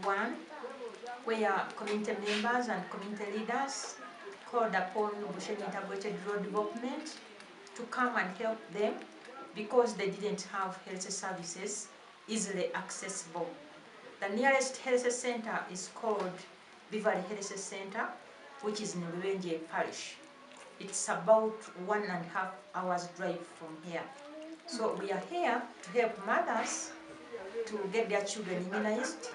One, where community members and community leaders called upon Bushenyi Integrated Rural Development to come and help them because they didn't have health services easily accessible. The nearest health center is called Beverly Health Center, which is in Bushenji Parish. It's about 1.5 hours drive from here. So we are here to help mothers to get their children immunized,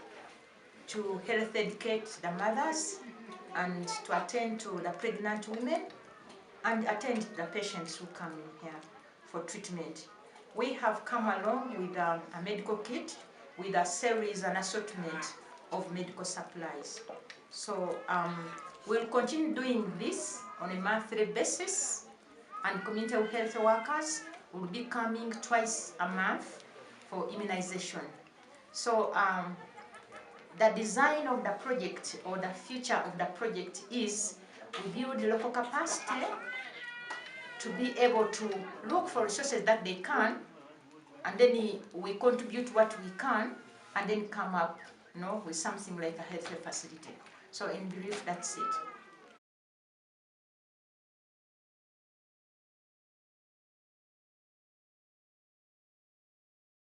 to health educate the mothers, and to attend to the pregnant women, and attend to the patients who come in here for treatment. We have come along with a medical kit with a series and assortment of medical supplies. So we'll continue doing this on a monthly basis, and community health workers will be coming twice a month for immunization. So the design of the project, or the future of the project, is we build local capacity to be able to look for resources that they can, and then we contribute what we can, and then come up with something like a healthcare facility. So in brief, that's it.